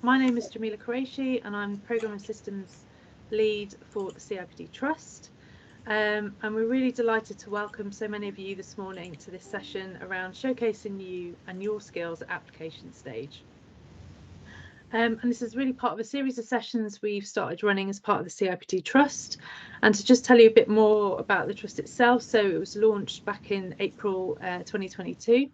My name is Jamila Qureshi and I'm Programme and Systems Lead for the CIPD Trust. And we're really delighted to welcome so many of you this morning to this session around showcasing you and your skills at application stage. And this is really part of a series of sessions we've started running as part of the CIPD Trust. And to just tell you a bit more about the Trust itself, so it was launched back in April 2022.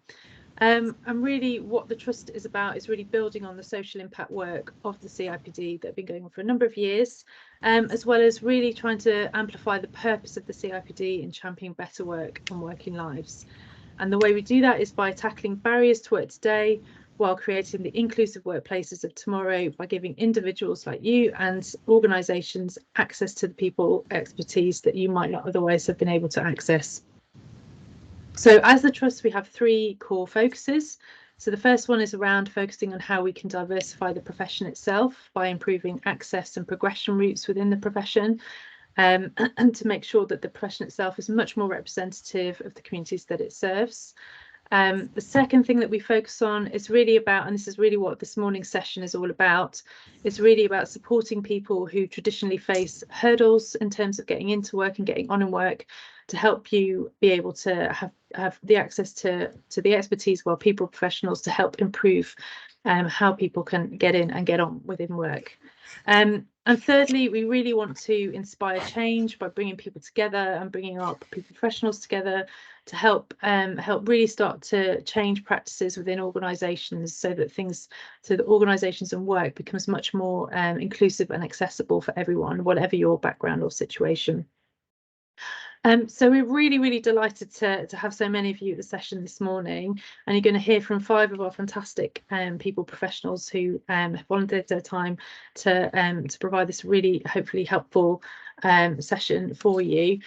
And really what the Trust is about is really building on the social impact work of the CIPD that have been going on for a number of years, as well as really trying to amplify the purpose of the CIPD in championing better work and working lives. And the way we do that is by tackling barriers to work today while creating the inclusive workplaces of tomorrow by giving individuals like you and organisations access to the people expertise that you might not otherwise have been able to access. So as the Trust, we have three core focuses. So the first one is around focusing on how we can diversify the profession itself by improving access and progression routes within the profession, and to make sure that the profession itself is much more representative of the communities that it serves. The second thing that we focus on is really about, and this is really what this morning's session is all about, is really about supporting people who traditionally face hurdles in terms of getting into work and getting on in work, to help you be able to have the access to the expertise while people professionals to help improve how people can get in and get on within work. And thirdly, we really want to inspire change by bringing people together and bringing our people professionals together to help really start to change practices within organisations so that organisations and work becomes much more inclusive and accessible for everyone, whatever your background or situation. So we're really, really delighted to have so many of you at the session this morning, and you're going to hear from 5 of our fantastic people professionals who have volunteered their time to provide this really hopefully helpful session for you.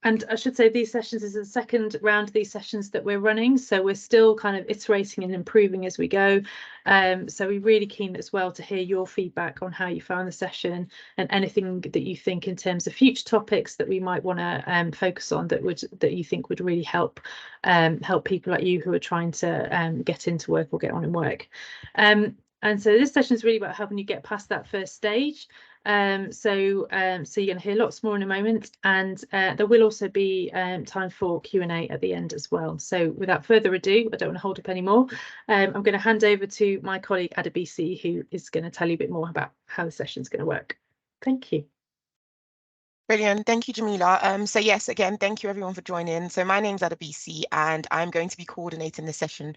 And I should say these sessions is the second round of these sessions that we're running, so we're still kind of iterating and improving as we go. So we're really keen as well to hear your feedback on how you found the session and anything that you think in terms of future topics that we might want to focus on that you think would really help people like you who are trying to get into work or get on in work. And so this session is really about helping you get past that first stage. So you're going to hear lots more in a moment, and there will also be time for Q&A at the end as well. So without further ado, I don't want to hold up any more. I'm going to hand over to my colleague Adebisi, who is going to tell you a bit more about how the session is going to work. Thank you. Brilliant. Thank you, Jamila. So yes, again, thank you everyone for joining. So my name's Adebisi and I'm going to be coordinating this session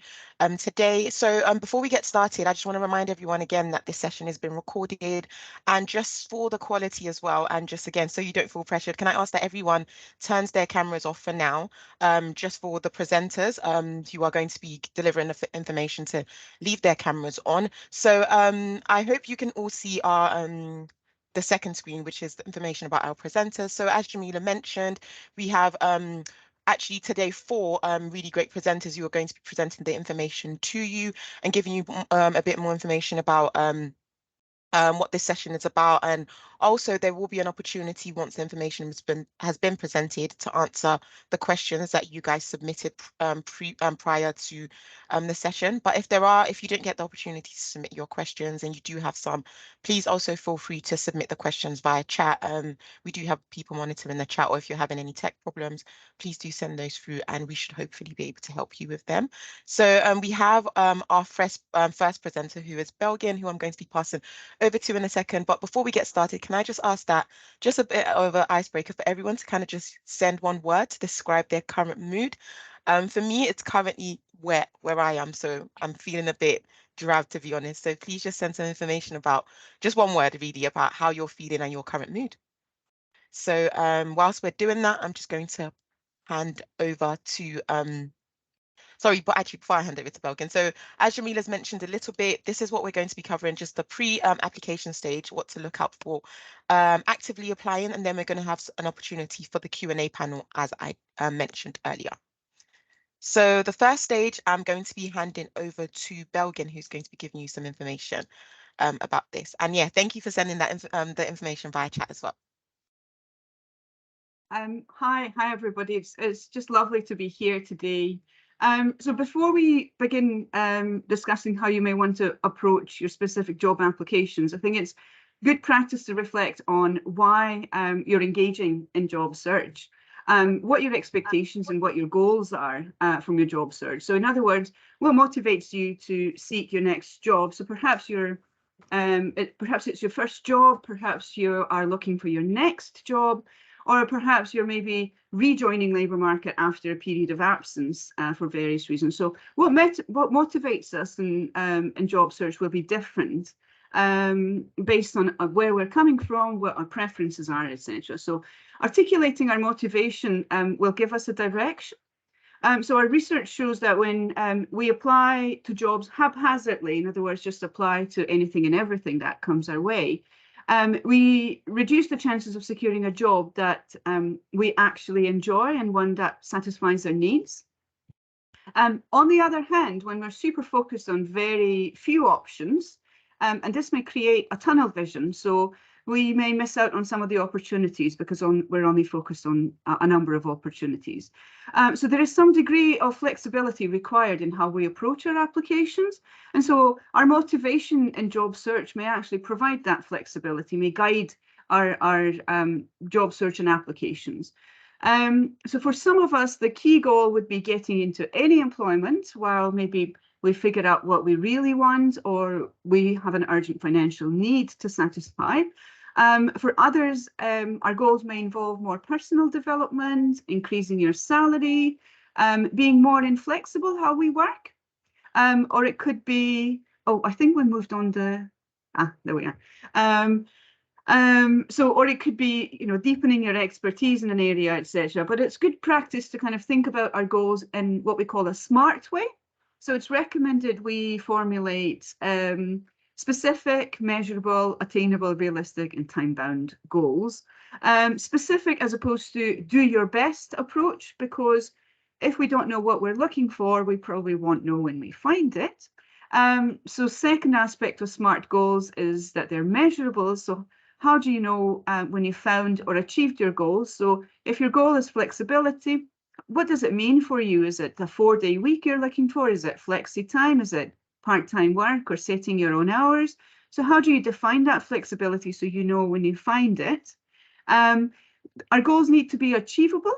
today. So before we get started, I just want to remind everyone again that this session has been recorded, and just for the quality as well, and just again, so you don't feel pressured, can I ask that everyone turns their cameras off for now, just for the presenters who are going to be delivering the information to leave their cameras on. So I hope you can all see our the second screen, which is the information about our presenters. So as Jamila mentioned, we have actually today 4 really great presenters who are going to be presenting the information to you and giving you a bit more information about what this session is about. And also there will be an opportunity once the information has been presented to answer the questions that you guys submitted prior to the session. But if you didn't get the opportunity to submit your questions and you do have some, please also feel free to submit the questions via chat. We do have people monitoring the chat, or if you're having any tech problems, please do send those through and we should hopefully be able to help you with them. So we have our first presenter, who is Belgian, who I'm going to be passing over to in a second. But before we get started, can I just ask that just a bit of an icebreaker for everyone to kind of just send one word to describe their current mood. For me, it's currently wet where I am, so I'm feeling a bit drab, to be honest. So please just send some information about just one word really about how you're feeling and your current mood. So whilst we're doing that, I'm just going to hand over to sorry, but actually before I hand over to Belgian, so as Jamila's mentioned a little bit, this is what we're going to be covering, just the pre-application stage, what to look out for, actively applying, and then we're going to have an opportunity for the Q&A panel, as I mentioned earlier. So the first stage, I'm going to be handing over to Belgian, who's going to be giving you some information about this. And yeah, thank you for sending that the information via chat as well. Hi everybody. It's just lovely to be here today. So before we begin discussing how you may want to approach your specific job applications, I think it's good practice to reflect on why you're engaging in job search, what your expectations and what your goals are from your job search. So in other words, what motivates you to seek your next job? So perhaps perhaps it's your first job, perhaps you are looking for your next job, or perhaps you're maybe rejoining labour market after a period of absence for various reasons. So what motivates us in job search will be different based on where we're coming from, what our preferences are, etc. So articulating our motivation will give us a direction. So our research shows that when we apply to jobs haphazardly, in other words, just apply to anything and everything that comes our way, we reduce the chances of securing a job that we actually enjoy and one that satisfies our needs. On the other hand, when we're super focused on very few options, and this may create a tunnel vision, so we may miss out on some of the opportunities because we're only focused on a number of opportunities. So there is some degree of flexibility required in how we approach our applications. And so our motivation in job search may actually provide that flexibility, may guide our job search and applications. So for some of us, the key goal would be getting into any employment while maybe we figure out what we really want or we have an urgent financial need to satisfy. For others, our goals may involve more personal development, increasing your salary, being more inflexible how we work, or it could be, oh, I think we moved on to, there we are. Or it could be, deepening your expertise in an area, etc. But it's good practice to kind of think about our goals in what we call a SMART way. So it's recommended we formulate specific, measurable, attainable, realistic, and time-bound goals. Specific as opposed to do your best approach, because if we don't know what we're looking for, we probably won't know when we find it. So second aspect of SMART goals is that they're measurable. So how do you know when you found or achieved your goals? So if your goal is flexibility, what does it mean for you? Is it a 4-day week you're looking for? Is it flexi time? Is it part-time work or setting your own hours? So how do you define that flexibility so you know when you find it? Our goals need to be achievable.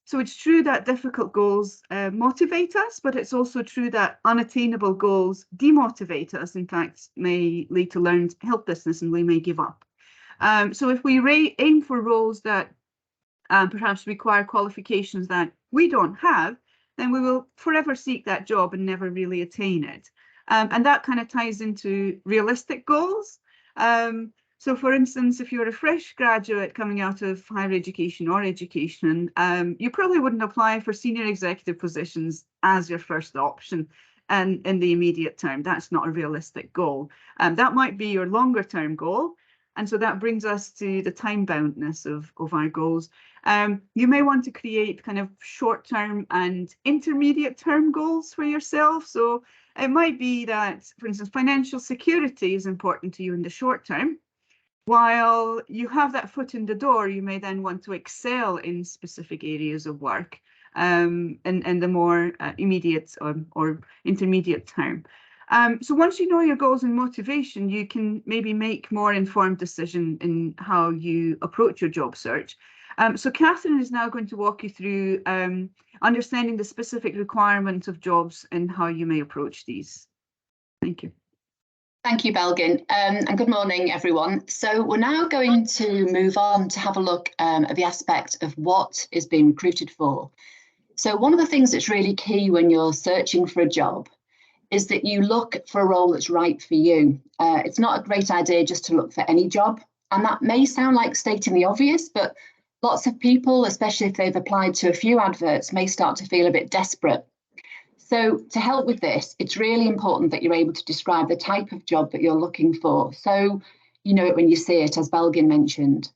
So it's true that difficult goals motivate us, but it's also true that unattainable goals demotivate us. In fact, may lead to learned helplessness and we may give up. So if we aim for roles that perhaps require qualifications that we don't have, then we will forever seek that job and never really attain it. And that kind of ties into realistic goals. So for instance, if you're a fresh graduate coming out of higher education or education, you probably wouldn't apply for senior executive positions as your first option and in the immediate term. That's not a realistic goal. That might be your longer term goal. And so that brings us to the time boundness of our goals. You may want to create kind of short-term and intermediate-term goals for yourself. So it might be that, for instance, financial security is important to you in the short term. While you have that foot in the door, you may then want to excel in specific areas of work in the more immediate or intermediate term. So once you know your goals and motivation, you can maybe make more informed decision in how you approach your job search. So Catherine is now going to walk you through understanding the specific requirements of jobs and how you may approach these. Thank you. Thank you, Belgin, and good morning, everyone. So we're now going to move on to have a look at the aspect of what is being recruited for. So one of the things that's really key when you're searching for a job is that you look for a role that's right for you. It's not a great idea just to look for any job. And that may sound like stating the obvious, but lots of people, especially if they've applied to a few adverts, may start to feel a bit desperate. So to help with this, it's really important that you're able to describe the type of job that you're looking for. So you know it when you see it, as Belgin mentioned.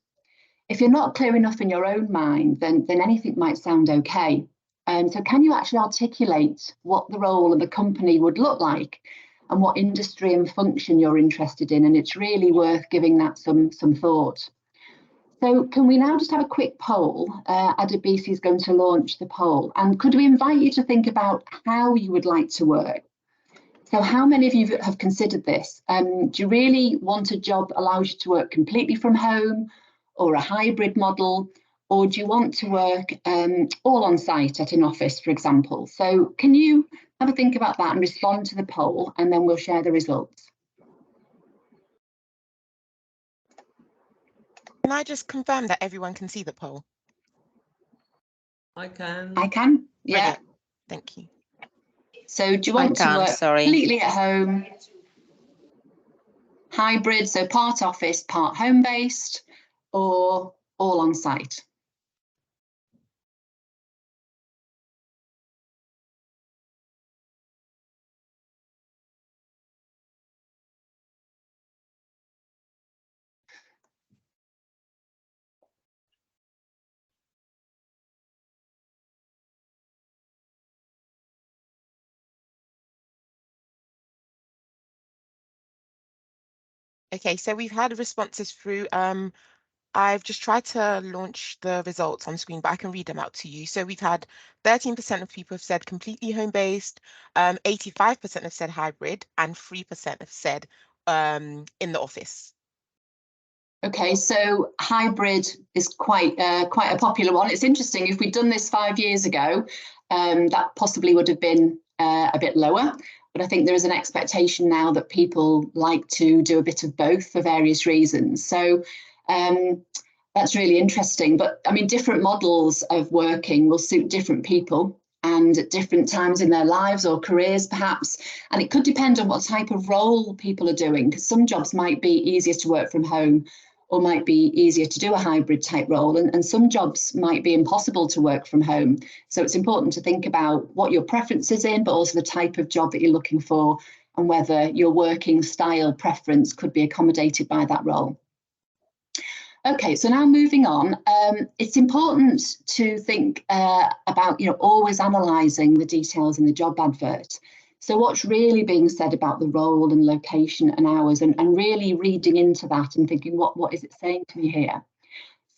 If you're not clear enough in your own mind, then anything might sound okay. So can you actually articulate what the role of the company would look like and what industry and function you're interested in? And it's really worth giving that some thought. So can we now just have a quick poll? Adebisi is going to launch the poll. And could we invite you to think about how you would like to work? So how many of you have considered this? Do you really want a job that allows you to work completely from home or a hybrid model? Or do you want to work all on site at an office, for example? So can you have a think about that and respond to the poll, and then we'll share the results. Can I just confirm that everyone can see the poll? I can. I can, yeah. Brilliant. Thank you. So do you want to work completely at home, hybrid, so part office, part home-based, or all on site? Okay, so we've had responses through. I've just tried to launch the results on screen, but I can read them out to you. So we've had 13% of people have said completely home-based, 85% have said hybrid, and 3% have said in the office. Okay, so hybrid is quite a popular one. It's interesting, if we'd done this 5 years ago, that possibly would have been a bit lower. But I think there is an expectation now that people like to do a bit of both for various reasons. So that's really interesting. But I mean, different models of working will suit different people and at different times in their lives or careers, perhaps. And it could depend on what type of role people are doing, because some jobs might be easier to work from home or might be easier to do a hybrid type role. And some jobs might be impossible to work from home. So it's important to think about what your preference is in, but also the type of job that you're looking for and whether your working style preference could be accommodated by that role. Okay, so now moving on, it's important to think about, always analysing the details in the job advert. So what's really being said about the role and location and hours, and really reading into that and thinking, what is it saying to me here?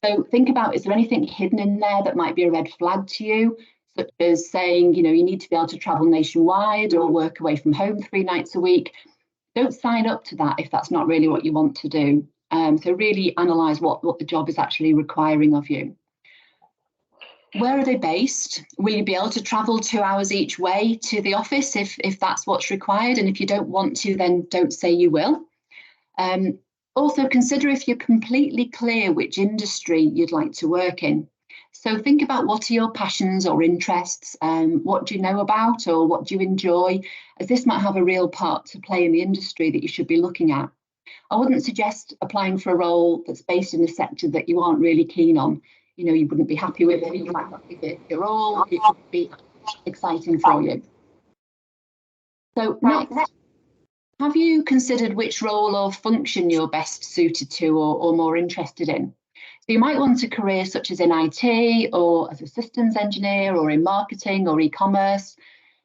So think about, is there anything hidden in there that might be a red flag to you, such as saying, you need to be able to travel nationwide or work away from home 3 nights a week? Don't sign up to that if that's not really what you want to do. So really analyse what the job is actually requiring of you. Where are they based? Will you be able to travel 2 hours each way to the office if that's what's required? And if you don't want to, then don't say you will. Also consider if you're completely clear which industry you'd like to work in. So think about, what are your passions or interests? What do you know about, or what do you enjoy? As this might have a real part to play in the industry that you should be looking at. I wouldn't suggest applying for a role that's based in a sector that you aren't really keen on. You wouldn't be happy with it, you might not give it your all, it could be exciting for you. So next, have you considered which role or function you're best suited to or more interested in? So you might want a career such as in IT, or as a systems engineer, or in marketing or e-commerce.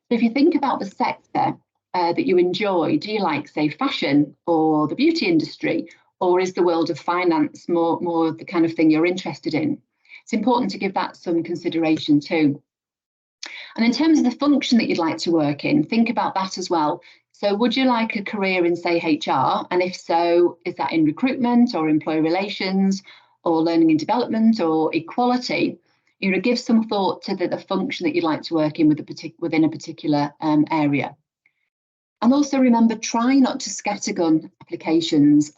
So if you think about the sector that you enjoy, do you like, say, fashion or the beauty industry, or is the world of finance more the kind of thing you're interested in? It's important to give that some consideration too. And in terms of the function that you'd like to work in, think about that as well. So would you like a career in, say, HR? And if so, is that in recruitment or employee relations or learning and development or equality? Give some thought to the function that you'd like to work in within a particular area. And also remember, try not to scattergun applications.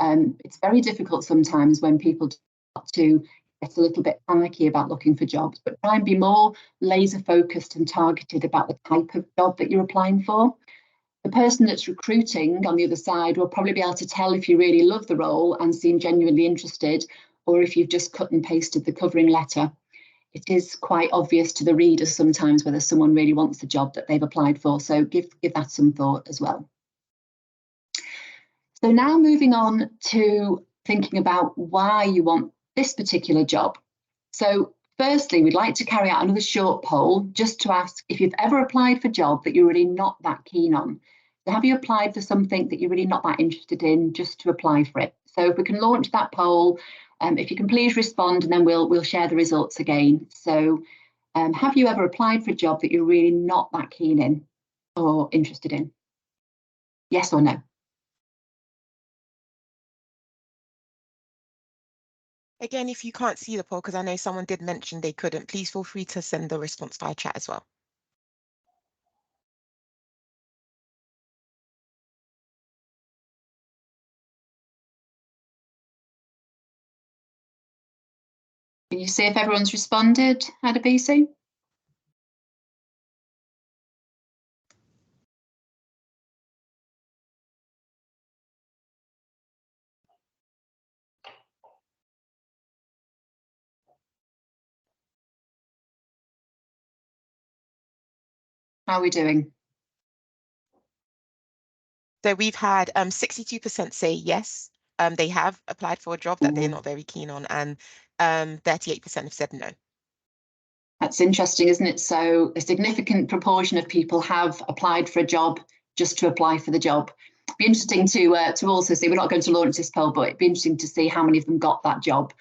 It's very difficult sometimes when people start to get a little bit panicky about looking for jobs, but try and be more laser focused and targeted about the type of job that you're applying for. The person that's recruiting on the other side will probably be able to tell if you really love the role and seem genuinely interested, or if you've just cut and pasted the covering letter. It is quite obvious to the reader sometimes whether someone really wants the job that they've applied for, so give that some thought as well. So now moving on to thinking about why you want this particular job. So firstly, we'd like to carry out another short poll just to ask if you've ever applied for a job that you're really not that keen on. So have you applied for something that you're really not that interested in just to apply for it? So if we can launch that poll, If you can please respond, and then we'll share the results again. So have you ever applied for a job that you're really not that keen in or interested in? Yes or no? Again, if you can't see the poll, because I know someone did mention they couldn't, please feel free to send the response via chat as well. Can you see if everyone's responded, Adebisi? How are we doing? So we've had 62% say yes, they have applied for a job that they're not very keen on, and 38% have said no. That's interesting, isn't it? So a significant proportion of people have applied for a job just to apply for the job. It'd be interesting to also see, we're not going to launch this poll, but it'd be interesting to see how many of them got that job.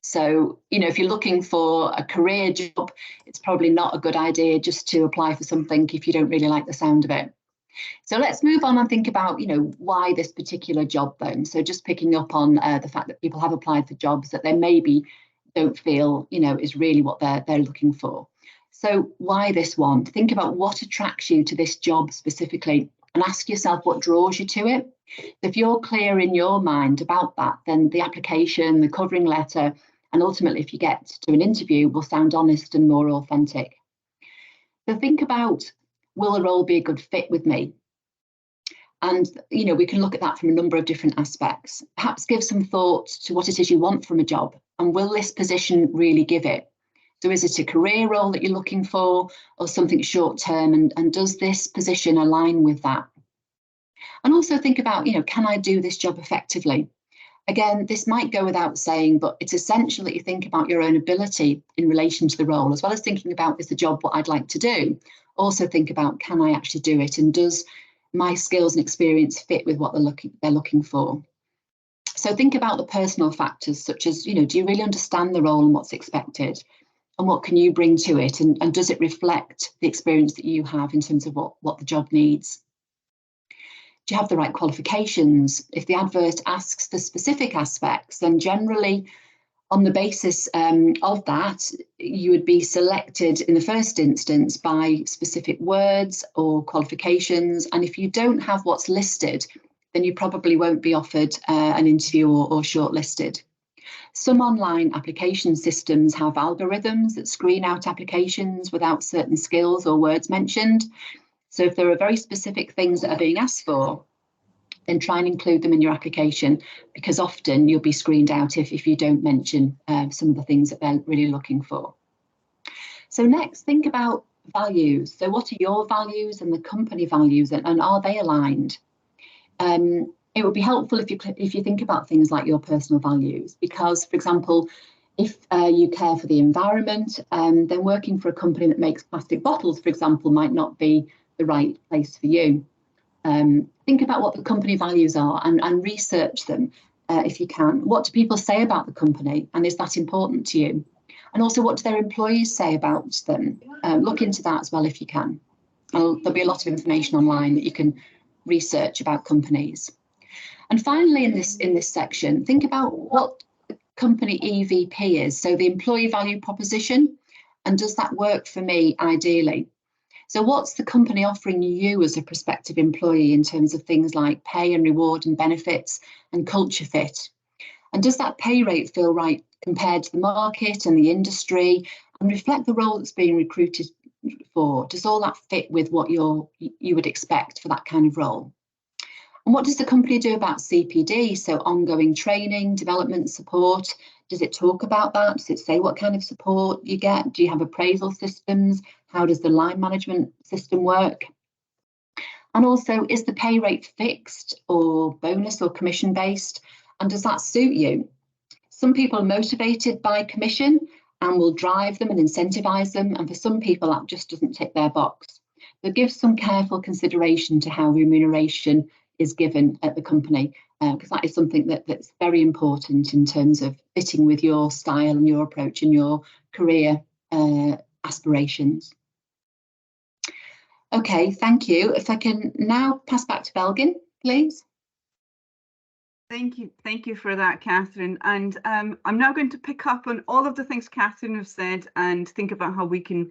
So, you know, if you're looking for a career job, it's probably not a good idea just to apply for something if you don't really like the sound of it. So let's move on and think about, you know, why this particular job then. So just picking up on the fact that people have applied for jobs that they maybe don't feel, you know, is really what they're looking for. So why this one? Think about what attracts you to this job specifically and ask yourself what draws you to it. If you're clear in your mind about that, then the application, the covering letter, and ultimately if you get to an interview will sound honest and more authentic. So think about, will the role be a good fit with me? And, you know, we can look at that from a number of different aspects. Perhaps give some thought to what it is you want from a job, and will this position really give it? So is it a career role that you're looking for, or something short term, and does this position align with that? And also think about, you know, can I do this job effectively? Again, this might go without saying, but it's essential that you think about your own ability in relation to the role, as well as thinking about, is the job what I'd like to do? Also think about, can I actually do it? And does my skills and experience fit with what they're looking for? So think about the personal factors, such as, you know, do you really understand the role and what's expected? And what can you bring to it? And does it reflect the experience that you have in terms of what the job needs? Do you have the right qualifications? If the advert asks for specific aspects, then generally on the basis of that, you would be selected in the first instance by specific words or qualifications. And if you don't have what's listed, then you probably won't be offered an interview or shortlisted. Some online application systems have algorithms that screen out applications without certain skills or words mentioned. So if there are very specific things that are being asked for, then try and include them in your application, because often you'll be screened out if you don't mention some of the things that they're really looking for. So next, think about values. So what are your values and the company values, and are they aligned? It would be helpful if you think about things like your personal values, because, for example, if you care for the environment, then working for a company that makes plastic bottles, for example, might not be the right place for you. Think about what the company values are and research them if you can. What do people say about the company, and is that important to you? And also, what do their employees say about them? Look into that as well if you can. There'll be a lot of information online that you can research about companies. And finally, in this section, think about what company EVP is, so the employee value proposition, and does that work for me ideally? So what's the company offering you as a prospective employee in terms of things like pay and reward and benefits and culture fit? And does that pay rate feel right compared to the market and the industry, and reflect the role that's being recruited for? Does all that fit with what you would expect for that kind of role? And what does the company do about CPD? So ongoing training, development, support. Does it talk about that? Does it say what kind of support you get? Do you have appraisal systems? How does the line management system work? And also, is the pay rate fixed or bonus or commission based? And does that suit you? Some people are motivated by commission and will drive them and incentivize them. And for some people, that just doesn't tick their box. So give some careful consideration to how remuneration is given at the company, because that is something that's very important in terms of fitting with your style and your approach and your career aspirations. Okay, thank you. If I can now pass back to Belgin, please. Thank you for that, Catherine. And I'm now going to pick up on all of the things Catherine has said and think about how we can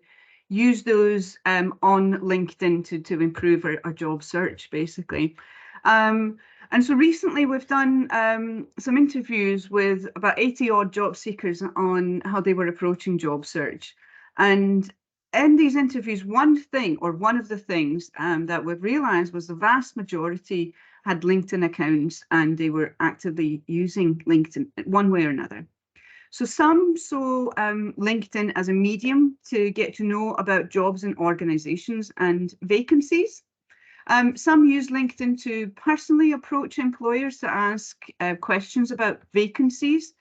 use those on LinkedIn to improve our job search, basically. And so recently we've done some interviews with about 80 odd job seekers on how they were approaching job search. And in these interviews, one of the things that we've realized was the vast majority had LinkedIn accounts and they were actively using LinkedIn one way or another. So some saw LinkedIn as a medium to get to know about jobs and organizations and vacancies. Some use LinkedIn to personally approach employers to ask questions about vacancies.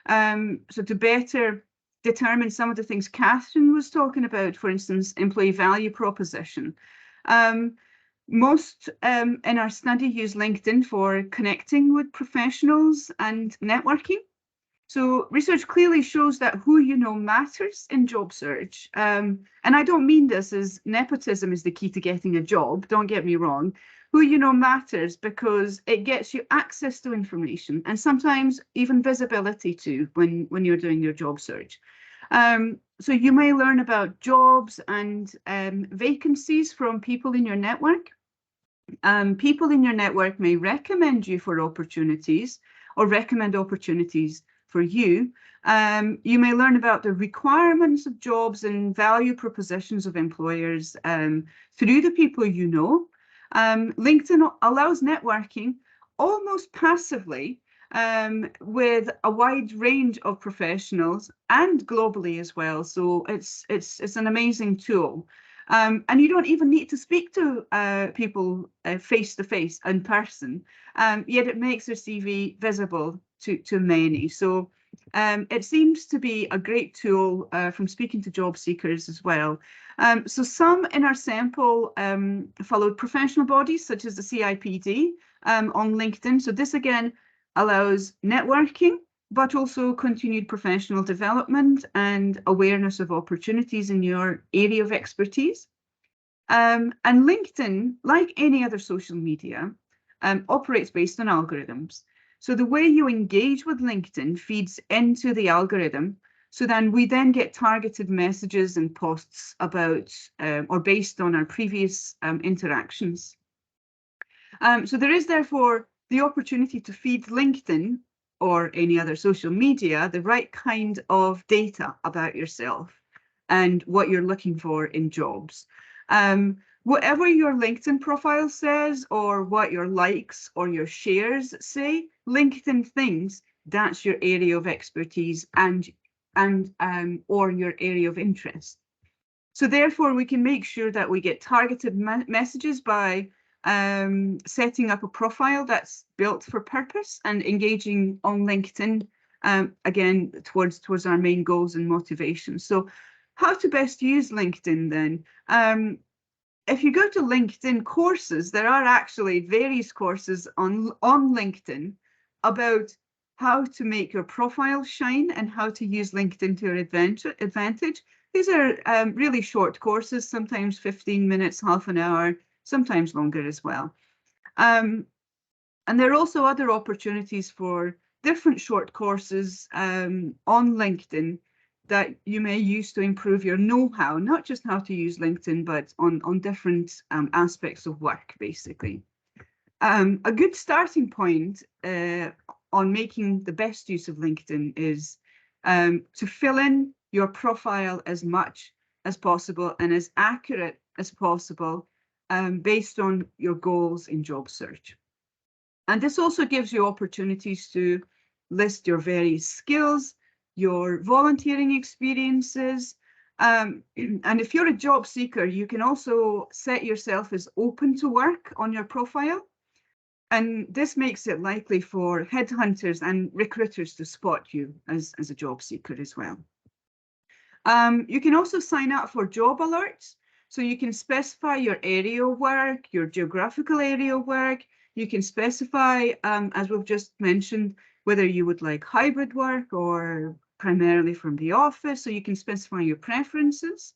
So to better determine some of the things Catherine was talking about, for instance, employee value proposition. Most in our study use LinkedIn for connecting with professionals and networking. So research clearly shows that who you know matters in job search. And I don't mean this as nepotism is the key to getting a job, don't get me wrong. Who you know matters because it gets you access to information and sometimes even visibility too when you're doing your job search. So you may learn about jobs and vacancies from people in your network. People in your network may recommend you for opportunities or recommend opportunities for you. You may learn about the requirements of jobs and value propositions of employers through the people you know. LinkedIn allows networking almost passively with a wide range of professionals and globally as well. So it's an amazing tool. And you don't even need to speak to people face to face in person, yet it makes their CV visible to many. So it seems to be a great tool from speaking to job seekers as well. So some in our sample followed professional bodies such as the CIPD on LinkedIn. So this again allows networking, but also continued professional development and awareness of opportunities in your area of expertise. And LinkedIn, like any other social media, operates based on algorithms. So the way you engage with LinkedIn feeds into the algorithm. So then we then get targeted messages and posts about or based on our previous interactions. So there is therefore the opportunity to feed LinkedIn or any other social media the right kind of data about yourself and what you're looking for in jobs. Whatever your LinkedIn profile says or what your likes or your shares say, LinkedIn thinks that's your area of expertise and or your area of interest. So therefore, we can make sure that we get targeted messages by setting up a profile that's built for purpose and engaging on LinkedIn, again, towards our main goals and motivations. So how to best use LinkedIn then? If you go to LinkedIn courses, there are actually various courses on LinkedIn about how to make your profile shine and how to use LinkedIn to your advantage. These are really short courses, sometimes 15 minutes, half an hour, sometimes longer as well. And there are also other opportunities for different short courses on LinkedIn that you may use to improve your know-how, not just how to use LinkedIn, but on different aspects of work, basically. A good starting point on making the best use of LinkedIn is to fill in your profile as much as possible and as accurate as possible based on your goals in job search. And this also gives you opportunities to list your various skills, your volunteering experiences. And if you're a job seeker, you can also set yourself as open to work on your profile. And this makes it likely for headhunters and recruiters to spot you as a job seeker as well. You can also sign up for job alerts. So you can specify your area of work, your geographical area of work. You can specify, as we've just mentioned, whether you would like hybrid work or primarily from the office. So you can specify your preferences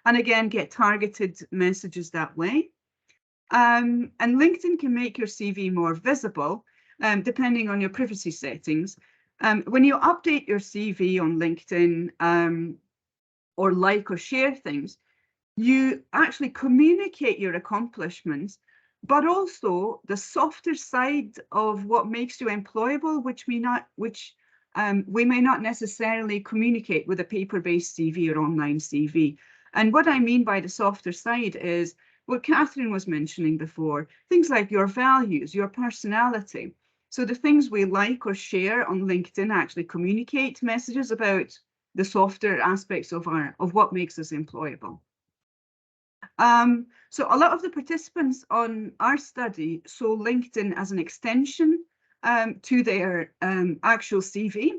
and again, get targeted messages that way. And LinkedIn can make your CV more visible, depending on your privacy settings. When you update your CV on LinkedIn or like or share things, you actually communicate your accomplishments, but also the softer side of what makes you employable, which we may not necessarily communicate with a paper-based CV or online CV. And what I mean by the softer side is what Catherine was mentioning before, things like your values, your personality. So the things we like or share on LinkedIn actually communicate messages about the softer aspects of what makes us employable. So a lot of the participants on our study saw LinkedIn as an extension to their actual CV.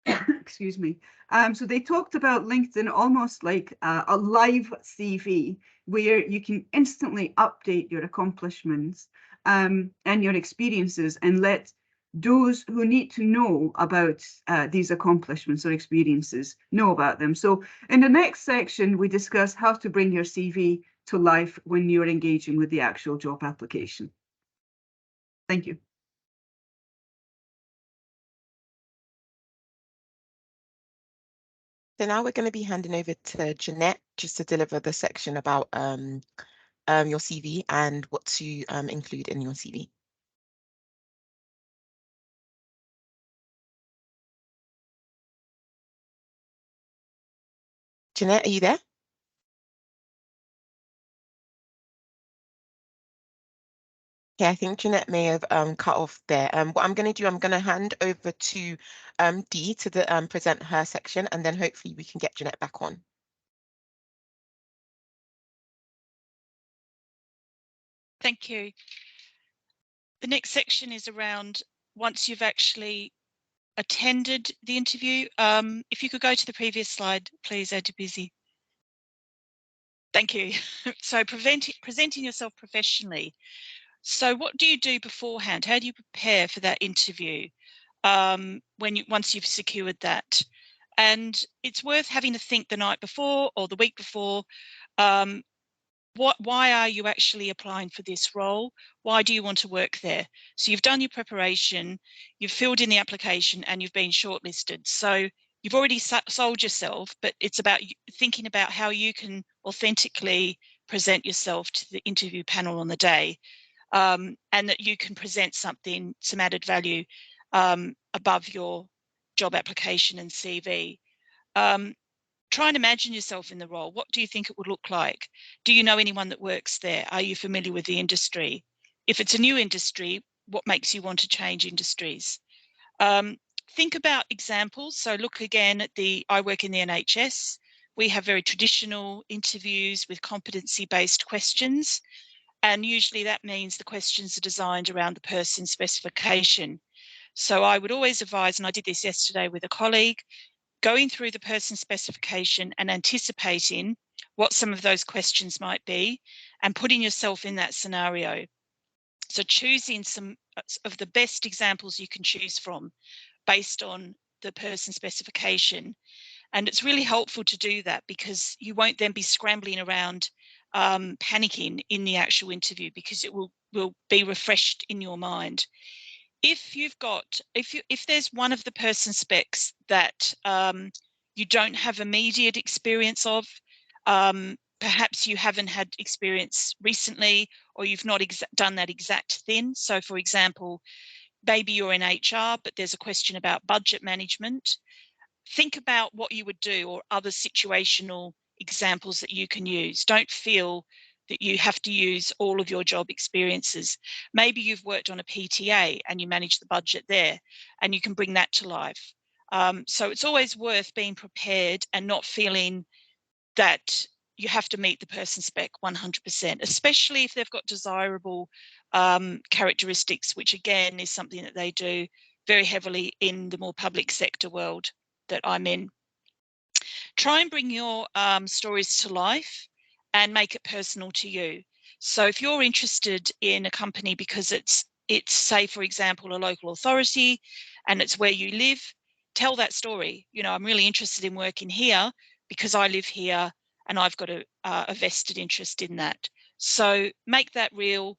Excuse me. So they talked about LinkedIn almost like a live CV where you can instantly update your accomplishments and your experiences and let those who need to know about these accomplishments or experiences know about them. So in the next section, we discuss how to bring your CV to life when you're engaging with the actual job application. Thank you. So now we're going to be handing over to Jeanette just to deliver the section about your CV and what to include in your CV. Jeanette, are you there? Yeah, I think Jeanette may have cut off there. What I'm going to do, I'm going to hand over to Dee to present her section, and then hopefully we can get Jeanette back on. Thank you. The next section is around once you've actually attended the interview. If you could go to the previous slide, please, Adebisi. Thank you. So presenting yourself professionally. So what do you do beforehand? How do you prepare for that interview once you've secured that? And it's worth having to think the night before or the week before, why are you actually applying for this role? Why do you want to work there? So you've done your preparation, you've filled in the application and you've been shortlisted. So you've already sold yourself, but it's about thinking about how you can authentically present yourself to the interview panel on the day, and that you can present something, some added value above your job application and CV. Try and imagine yourself in the role. What do you think it would look like? Do you know anyone that works there? Are you familiar with the industry? If it's a new industry, what makes you want to change industries? Think about examples. So look again at I work in the NHS. We have very traditional interviews with competency-based questions. And usually that means the questions are designed around the person's specification. So I would always advise, and I did this yesterday with a colleague, going through the person's specification and anticipating what some of those questions might be and putting yourself in that scenario. So choosing some of the best examples you can choose from based on the person's specification. And it's really helpful to do that because you won't then be scrambling around panicking in the actual interview, because it will be refreshed in your mind. If there's one of the person specs that you don't have immediate experience of, perhaps you haven't had experience recently, or you've not done that exact thing. So for example, maybe you're in HR, but there's a question about budget management. Think about what you would do or other situational examples that you can use. Don't feel that you have to use all of your job experiences. Maybe you've worked on a PTA and you manage the budget there, and you can bring that to life. So it's always worth being prepared and not feeling that you have to meet the person spec 100%, especially if they've got desirable characteristics, which again is something that they do very heavily in the more public sector world that I'm in. Try and bring your stories to life and make it personal to you. So if you're interested in a company because it's say, for example, a local authority and it's where you live, tell that story. You know, I'm really interested in working here because I live here and I've got a vested interest in that. So make that real,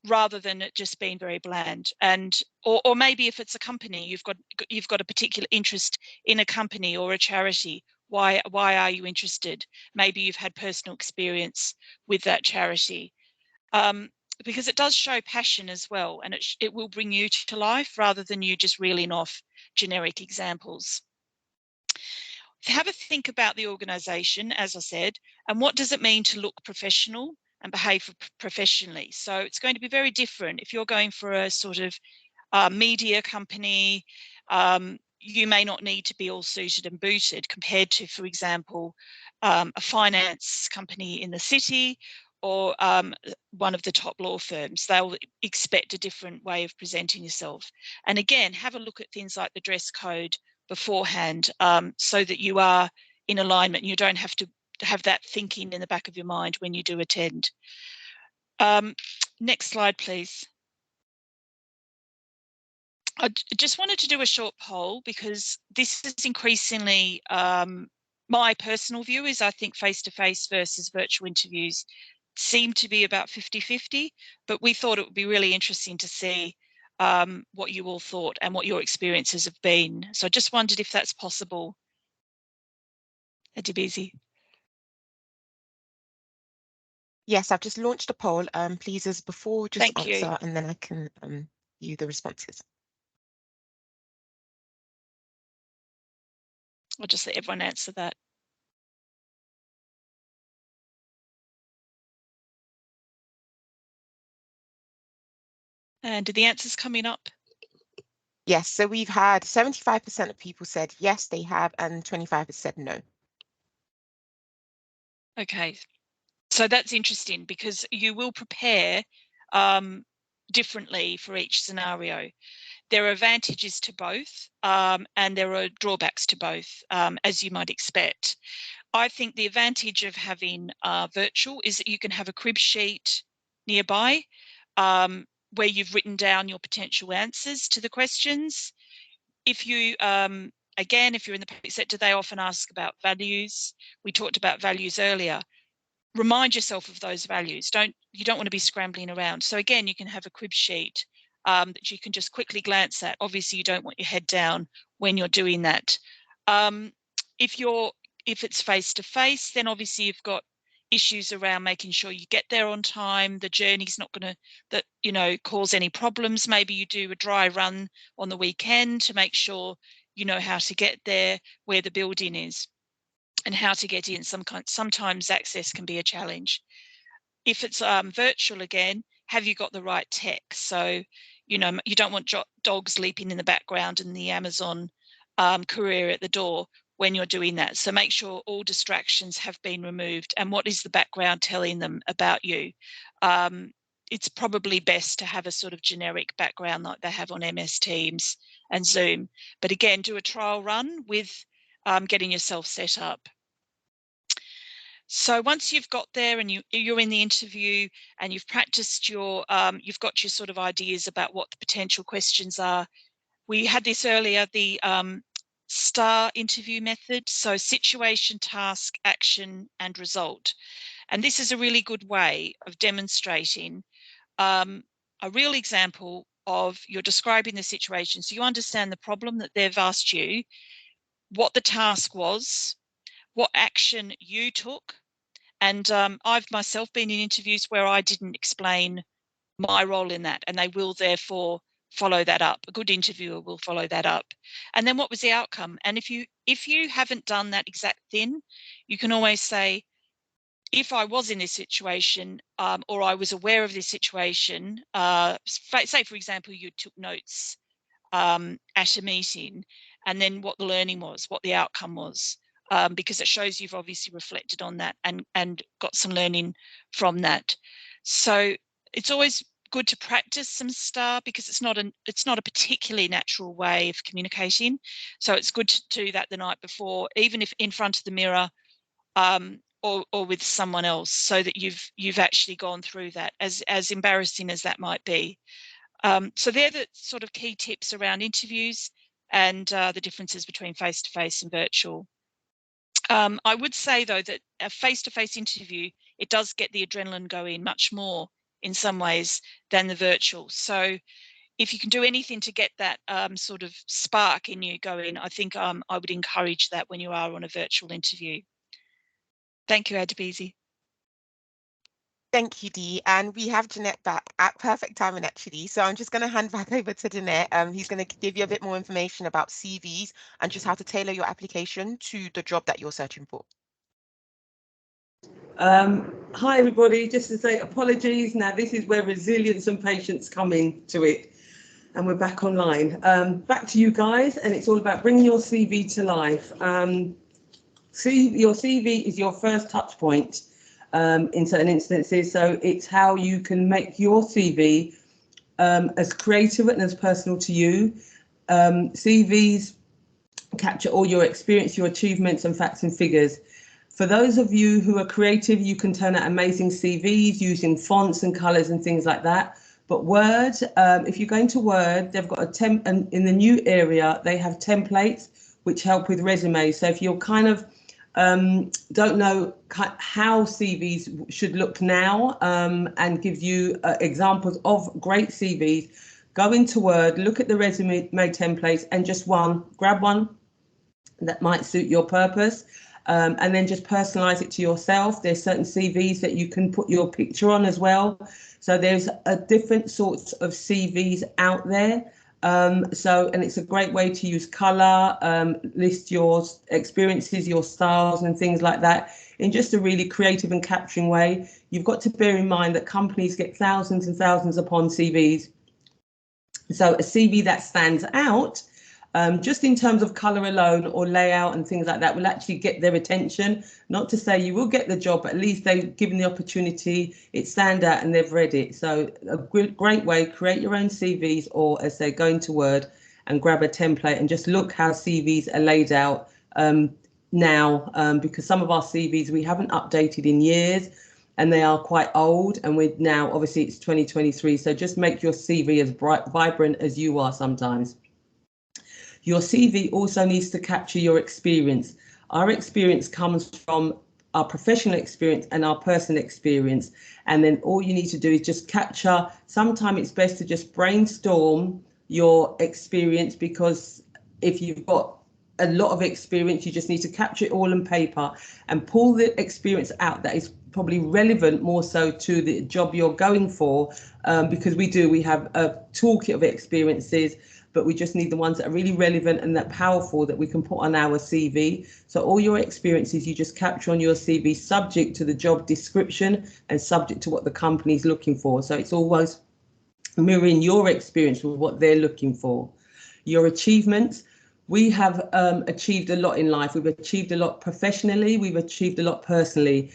rather than it just being very bland. And or maybe if it's a company, you've got a particular interest in a company or a charity. Why are you interested? Maybe you've had personal experience with that charity. Because it does show passion as well, and it will bring you to life rather than you just reeling off generic examples. Have a think about the organisation, as I said, and what does it mean to look professional and behave professionally. So it's going to be very different if you're going for a sort of media company. You may not need to be all suited and booted compared to, for example, a finance company in the city or one of the top law firms. They'll expect a different way of presenting yourself. And again, have a look at things like the dress code beforehand, so that you are in alignment and you don't have to have that thinking in the back of your mind when you do attend. Next slide, please. I just wanted to do a short poll because this is increasingly my personal view is I think face-to-face versus virtual interviews seem to be about 50-50, but we thought it would be really interesting to see what you all thought and what your experiences have been. So I just wondered if that's possible. Adibisi. Yes, I've just launched a poll. Please, as before, just Thank you. answer and then I can view the responses. I'll just let everyone answer that. And are the answers coming up? Yes, so we've had 75% of people said yes, they have, and 25% said no. Okay, so that's interesting because you will prepare differently for each scenario. There are advantages to both and there are drawbacks to both, as you might expect. I think the advantage of having virtual is that you can have a crib sheet nearby where you've written down your potential answers to the questions. If you, again, if you're in the public sector, they often ask about values. We talked about values earlier. Remind yourself of those values. You don't want to be scrambling around. So again, you can have a crib sheet that you can just quickly glance at. Obviously, you don't want your head down when you're doing that. If it's face to face, then obviously you've got issues around making sure you get there on time. The journey's not going to cause any problems. Maybe you do a dry run on the weekend to make sure you know how to get there, where the building is, and how to get in. Sometimes access can be a challenge. If it's virtual again, have you got the right tech? So, you don't want dogs leaping in the background and the Amazon courier at the door when you're doing that. So make sure all distractions have been removed. And what is the background telling them about you? It's probably best to have a sort of generic background like they have on MS Teams and Zoom. But again, do a trial run with getting yourself set up. So once you've got there and you're in the interview and you've practiced you've got your sort of ideas about what the potential questions are. We had this earlier, the STAR interview method. So situation, task, action, and result. And this is a really good way of demonstrating a real example of you're describing the situation. So you understand the problem that they've asked you, what the task was, what action you took. And I've myself been in interviews where I didn't explain my role in that, and they will therefore follow that up. A good interviewer will follow that up. And then what was the outcome? And if you haven't done that exact thing, you can always say, if I was in this situation or I was aware of this situation, say, for example, you took notes at a meeting, and then what the learning was, what the outcome was, because it shows you've obviously reflected on that and got some learning from that. So it's always good to practice some STAR because it's not a particularly natural way of communicating. So it's good to do that the night before, even if in front of the mirror, or with someone else, so that you've actually gone through that, as embarrassing as that might be. So they're the sort of key tips around interviews and the differences between face-to-face and virtual. I would say, though, that a face-to-face interview, it does get the adrenaline going much more in some ways than the virtual. So if you can do anything to get that sort of spark in you going, I think I would encourage that when you are on a virtual interview. Thank you, Adebisi. Thank you, Dee. And we have Jeanette back at perfect timing, actually. So I'm just going to hand back over to Jeanette. He's going to give you a bit more information about CVs and just how to tailor your application to the job that you're searching for. Hi, everybody. Just to say apologies. Now, this is where resilience and patience come into it. And we're back online. Back to you guys. And it's all about bringing your CV to life. Your CV is your first touch point in certain instances. So it's how you can make your CV as creative and as personal to you. CVs capture all your experience, your achievements and facts and figures. For those of you who are creative, you can turn out amazing CVs using fonts and colours and things like that. But Word, if you go into Word, they've got and in the new area, they have templates which help with resumes. So if you're kind of don't know how CVs should look now and give you examples of great CVs, go into Word, look at the resume templates and just grab one that might suit your purpose. And then just personalize it to yourself. There's certain CVs that you can put your picture on as well. So there's different sorts of CVs out there. And it's a great way to use color, list your experiences, your styles and things like that in just a really creative and capturing way. You've got to bear in mind that companies get thousands and thousands upon CVs. So a CV that stands out, just in terms of colour alone or layout and things like that, will actually get their attention. Not to say you will get the job, but at least they've given the opportunity, it stand out and they've read it. So a great way, create your own CVs, or as they go into Word and grab a template and just look how CVs are laid out now, because some of our CVs we haven't updated in years and they are quite old, and we're now, obviously it's 2023, so just make your CV as bright, vibrant as you are sometimes. Your CV also needs to capture your experience. Our experience comes from our professional experience and our personal experience. And then all you need to do is just capture. Sometimes it's best to just brainstorm your experience, because if you've got a lot of experience, you just need to capture it all on paper and pull the experience out that is probably relevant more so to the job you're going for, because we have a toolkit of experiences, but we just need the ones that are really relevant and that powerful that we can put on our CV. So all your experiences you just capture on your CV, subject to the job description and subject to what the company is looking for. So it's always mirroring your experience with what they're looking for. Your achievements. We have achieved a lot in life. We've achieved a lot professionally. We've achieved a lot personally.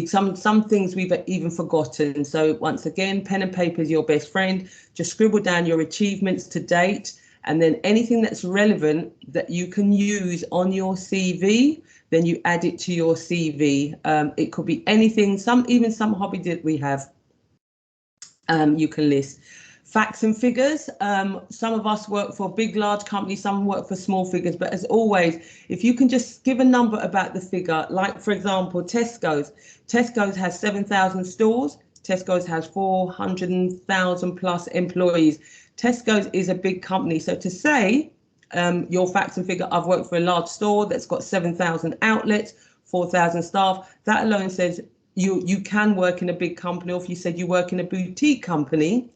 Some things we've even forgotten. So once again, pen and paper is your best friend. Just scribble down your achievements to date, and then anything that's relevant that you can use on your CV, then you add it to your CV. It could be anything, even some hobbies that we have, you can list. Facts and figures. Some of us work for big, large companies, some work for small figures, but as always, if you can just give a number about the figure, like for example, Tesco's has 7,000 stores. Tesco's has 400,000 plus employees. Tesco's is a big company. So to say your facts and figure, I've worked for a large store that's got 7,000 outlets, 4,000 staff, that alone says you can work in a big company. Or if you said you work in a boutique company,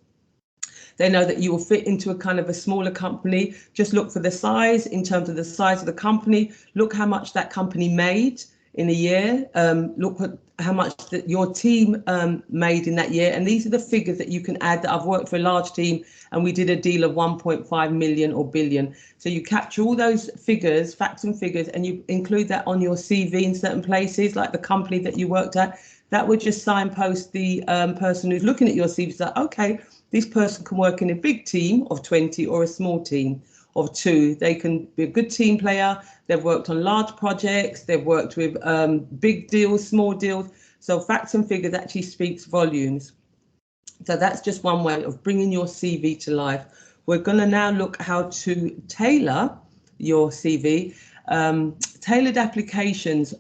they know that you will fit into a kind of a smaller company. Just look for the size in terms of the size of the company. Look how much that company made in a year. Look at how much that your team made in that year. And these are the figures that you can add. That I've worked for a large team and we did a deal of 1.5 million or billion. So you capture all those figures, facts and figures, and you include that on your CV in certain places, like the company that you worked at. That would just signpost the person who's looking at your CV. So, okay, this person can work in a big team of 20 or a small team. of two. They can be a good team player. They've worked on large projects. They've worked with big deals, small deals. So facts and figures actually speaks volumes. So that's just one way of bringing your CV to life. We're going to now look how to tailor your CV. Tailored applications.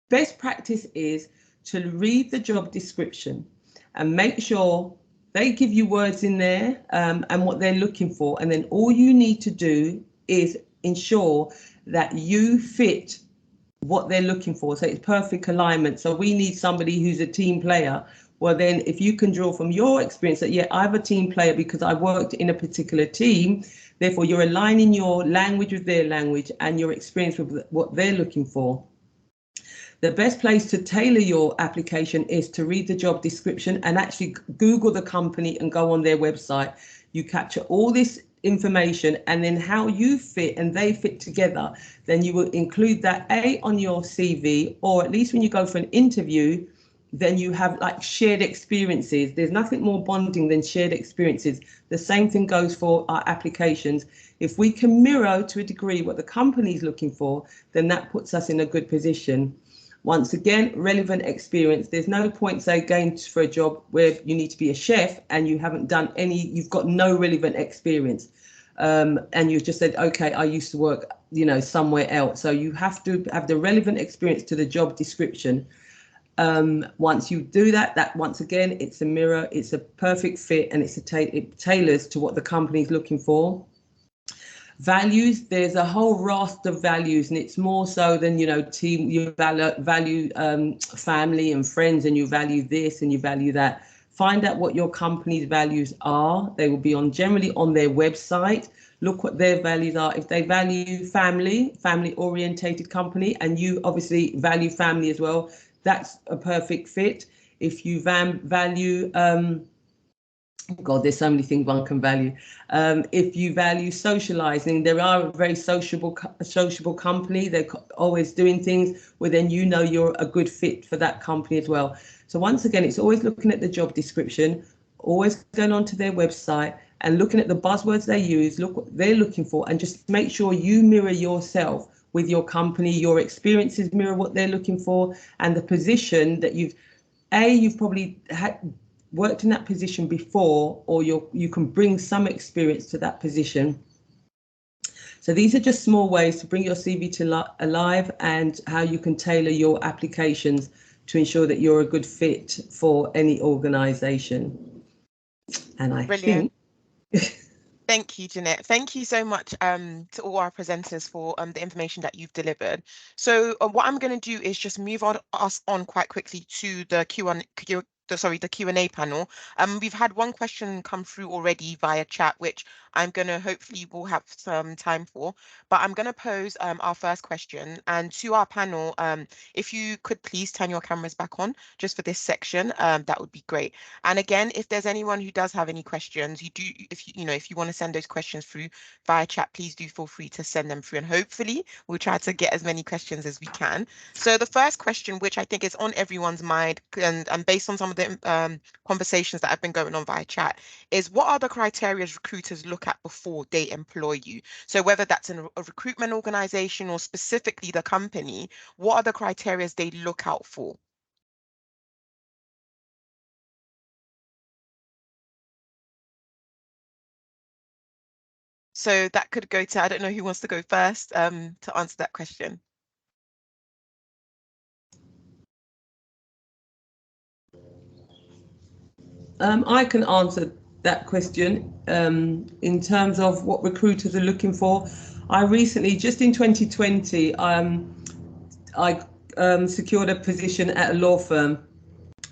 Best practice is to read the job description and make sure they give you words in there and what they're looking for. And then all you need to do is ensure that you fit what they're looking for. So it's perfect alignment. So we need somebody who's a team player. Well, then if you can draw from your experience that, yeah, I'm a team player because I worked in a particular team, therefore you're aligning your language with their language and your experience with what they're looking for. The best place to tailor your application is to read the job description and actually Google the company and go on their website. You capture all this information and then how you fit and they fit together. Then you will include that on your CV, or at least when you go for an interview, then you have like shared experiences. There's nothing more bonding than shared experiences. The same thing goes for our applications. If we can mirror to a degree what the company is looking for, then that puts us in a good position. Once again, relevant experience. There's no point, say, going for a job where you need to be a chef and you haven't done any, you've got no relevant experience. And you've just said, okay, I used to work, somewhere else. So you have to have the relevant experience to the job description. Once you do that once again, it's a mirror, it's a perfect fit, and it tailors to what the company is looking for. Values, there's a whole raft of values, and it's more so than, team. You value family and friends, and you value this and you value that. Find out what your company's values are. They will be generally on their website. Look what their values are. If they value family orientated company, and you obviously value family as well, that's a perfect fit. If you value God, there's so many things one can value. If you value socializing, there are a very sociable company. They're always doing things where then you're a good fit for that company as well. So once again, it's always looking at the job description, always going onto their website and looking at the buzzwords they use, look what they're looking for, and just make sure you mirror yourself with your company. Your experiences mirror what they're looking for, and the position that you've probably worked in that position before, or you can bring some experience to that position. So these are just small ways to bring your CV to alive, and how you can tailor your applications to ensure that you're a good fit for any organisation. And I Brilliant. think Thank you, Jeanette. Thank you so much to all our presenters for the information that you've delivered. So what I'm going to do is just move us on quite quickly to the Q&A panel. We've had one question come through already via chat, which I'm going to hopefully we'll have some time for. But I'm going to pose our first question, and to our panel, if you could please turn your cameras back on just for this section, that would be great. And again, if there's anyone who does have any questions, if you want to send those questions through via chat, please do feel free to send them through, and hopefully we'll try to get as many questions as we can. So the first question, which I think is on everyone's mind, and based on some of the conversations that have been going on via chat, is what are the criteria recruiters look at before they employ you? So whether that's in a recruitment organization or specifically the company, what are the criteria they look out for? So that could go to, I don't know who wants to go first to answer that question. I can answer that question in terms of what recruiters are looking for. I recently, just in 2020, I secured a position at a law firm,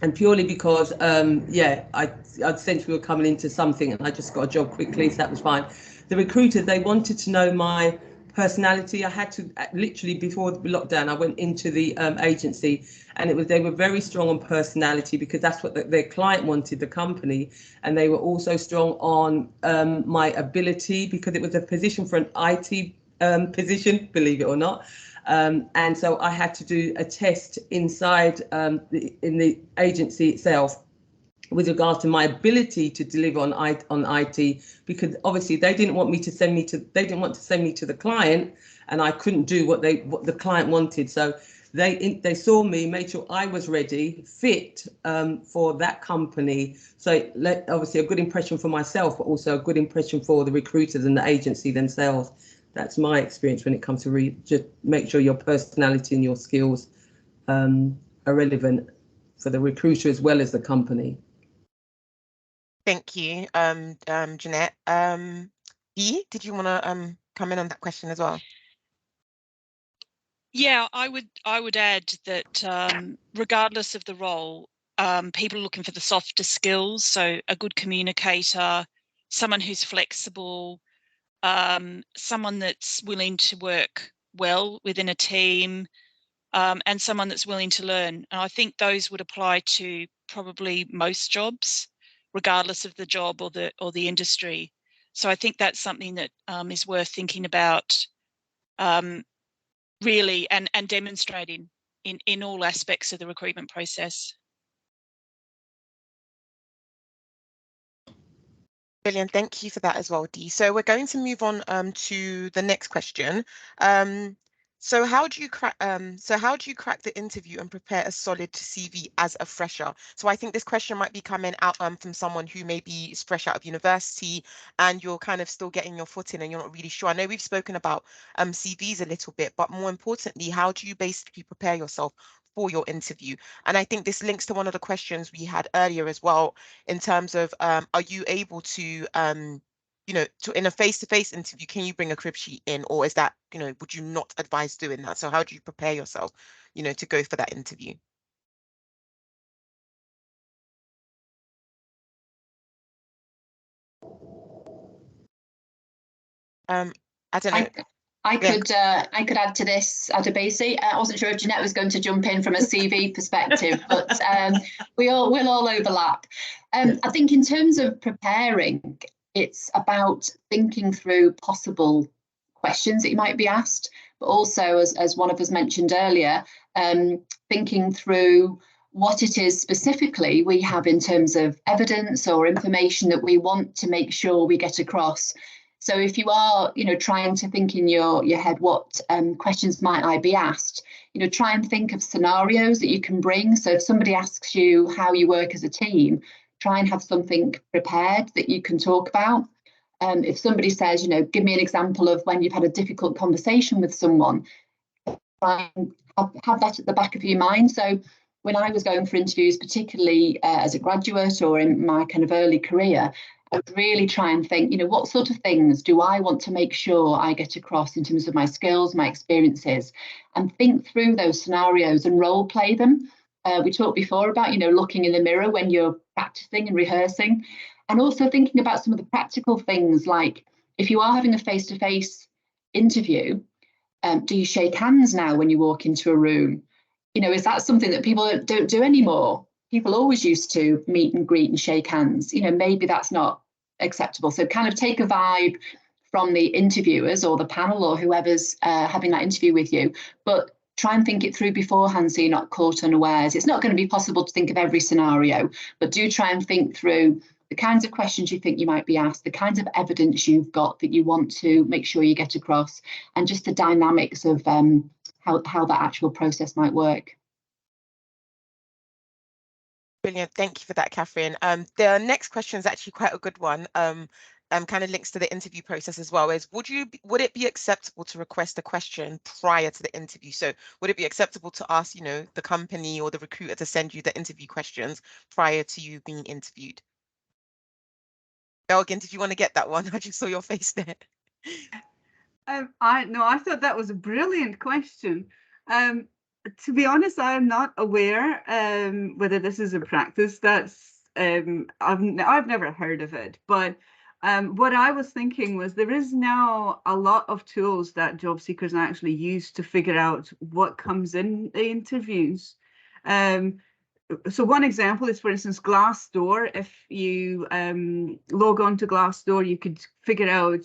and purely because, I'd sensed we were coming into something, and I just got a job quickly, so that was fine. The recruiters, they wanted to know my personality. I had to literally, before the lockdown, I went into the agency, and they were very strong on personality, because that's what their client wanted, the company. And they were also strong on my ability, because it was a position for an IT position, believe it or not. And so I had to do a test inside in the agency itself. with regards to my ability to deliver on IT, because obviously they didn't want to send me to the client, and I couldn't do what the client wanted. So they saw me, made sure I was ready, fit for that company. So obviously a good impression for myself, but also a good impression for the recruiters and the agency themselves. That's my experience when it comes to just make sure your personality and your skills are relevant for the recruiter as well as the company. Thank you, Jeanette. Dee, did you want to come in on that question as well? Yeah, I would add that regardless of the role, people are looking for the softer skills. So a good communicator, someone who's flexible, someone that's willing to work well within a team, and someone that's willing to learn. And I think those would apply to probably most jobs, regardless of the job or the industry. So I think that's something that is worth thinking about, really, and demonstrating in all aspects of the recruitment process. Brilliant, thank you for that as well, Dee. So we're going to move on to the next question. So how do you crack the interview and prepare a solid CV as a fresher? So I think this question might be coming out from someone who may be fresh out of university and you're kind of still getting your foot in and you're not really sure. I know we've spoken about CVs a little bit, but more importantly, how do you basically prepare yourself for your interview? And I think this links to one of the questions we had earlier as well, in terms of are you able to in a face-to-face interview, can you bring a crib sheet in, or is that, would you not advise doing that? So how do you prepare yourself, to go for that interview? I don't know. I could add to this, Adebisi. I wasn't sure if Jeanette was going to jump in from a CV perspective, but we'll all overlap. I think in terms of preparing, it's about thinking through possible questions that you might be asked, but also, as one of us mentioned earlier, thinking through what it is specifically we have in terms of evidence or information that we want to make sure we get across. So if you are, trying to think in your head, what questions might I be asked, try and think of scenarios that you can bring. So if somebody asks you how you work as a team, try and have something prepared that you can talk about. If somebody says, give me an example of when you've had a difficult conversation with someone, try and have that at the back of your mind. So when I was going for interviews, particularly as a graduate or in my kind of early career, I would really try and think, what sort of things do I want to make sure I get across in terms of my skills, my experiences, and think through those scenarios and role play them. We talked before about, looking in the mirror when you're practicing and rehearsing, and also thinking about some of the practical things, like if you are having a face-to-face interview, do you shake hands now when you walk into a room? Is that something that people don't do anymore? People always used to meet and greet and shake hands. Maybe that's not acceptable. So kind of take a vibe from the interviewers or the panel or whoever's having that interview with you, but try and think it through beforehand so you're not caught unawares. It's not going to be possible to think of every scenario, but do try and think through the kinds of questions you think you might be asked, the kinds of evidence you've got that you want to make sure you get across, and just the dynamics of how that actual process might work. Brilliant, thank you for that, Catherine. The next question is actually quite a good one. Kind of links to the interview process as well. Is would it be acceptable to request a question prior to the interview? So would it be acceptable to ask, the company or the recruiter to send you the interview questions prior to you being interviewed? Belgin, did you want to get that one? I just saw your face there. I thought that was a brilliant question. To be honest, I am not aware whether this is a practice. That's I've never heard of it. But what I was thinking was there is now a lot of tools that job seekers actually use to figure out what comes in the interviews. So one example is, for instance, Glassdoor. If you log on to Glassdoor, you could figure out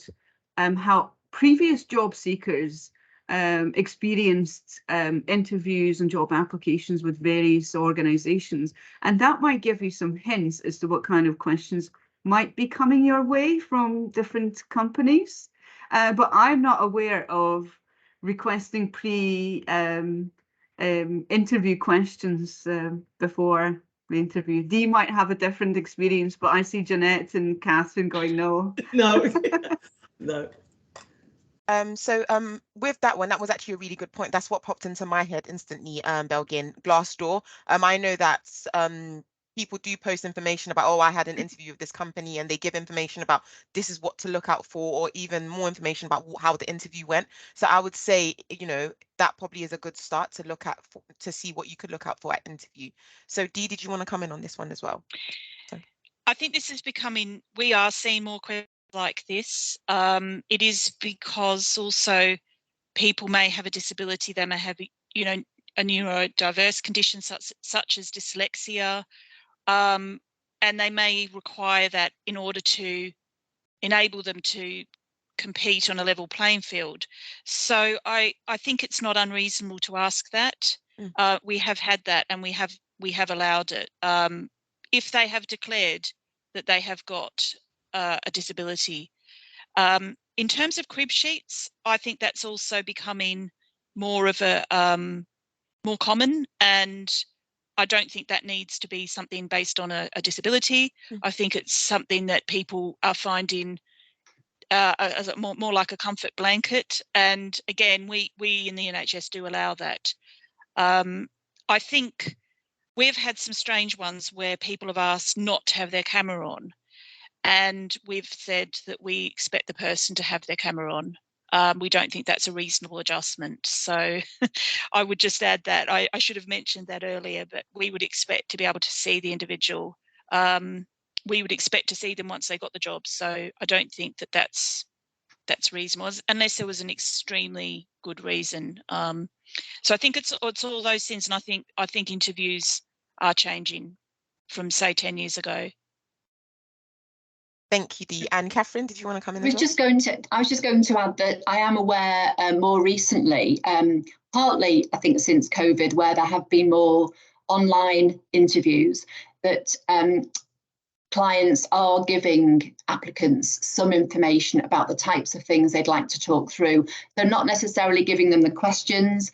how previous job seekers experienced interviews and job applications with various organisations, and that might give you some hints as to what kind of questions might be coming your way from different companies. But I'm not aware of requesting interview questions before the interview. Dee might have a different experience, but I see Jeanette and Catherine going, no. No, no. So with that one, that was actually a really good point. That's what popped into my head instantly, Belgin, Glassdoor. I know that people do post information about, oh, I had an interview with this company, and they give information about this is what to look out for, or even more information about how the interview went. So I would say, you know, that probably is a good start to look at to see what you could look out for at interview. So Dee, did you want to come in on this one as well? Sorry. I think this is becoming, we are seeing more questions like this. It is because also people may have a disability, they may have, you know, a neurodiverse condition such as dyslexia, and they may require that in order to enable them to compete on a level playing field. So I think it's not unreasonable to ask that. We have had that, and we have allowed it. If they have declared that they have got a disability. In terms of crib sheets, I think that's also becoming more of a more common, and I don't think that needs to be something based on a disability. I think it's something that people are finding as more like a comfort blanket. And again, we in the NHS do allow that. I think we've had some strange ones where people have asked not to have their camera on, and we've said that we expect the person to have their camera on. We don't think that's a reasonable adjustment. So I would just add that. I should have mentioned that earlier, but we would expect to be able to see the individual. We would expect to see them once they got the job. So I don't think that that's reasonable, unless there was an extremely good reason. So I think it's all those things, and I think interviews are changing from, say, 10 years ago. Thank you, Dee. And Catherine, did you want to come in? I was just going to add that I am aware more recently, partly I think since COVID, where there have been more online interviews, that clients are giving applicants some information about the types of things they'd like to talk through. They're not necessarily giving them the questions,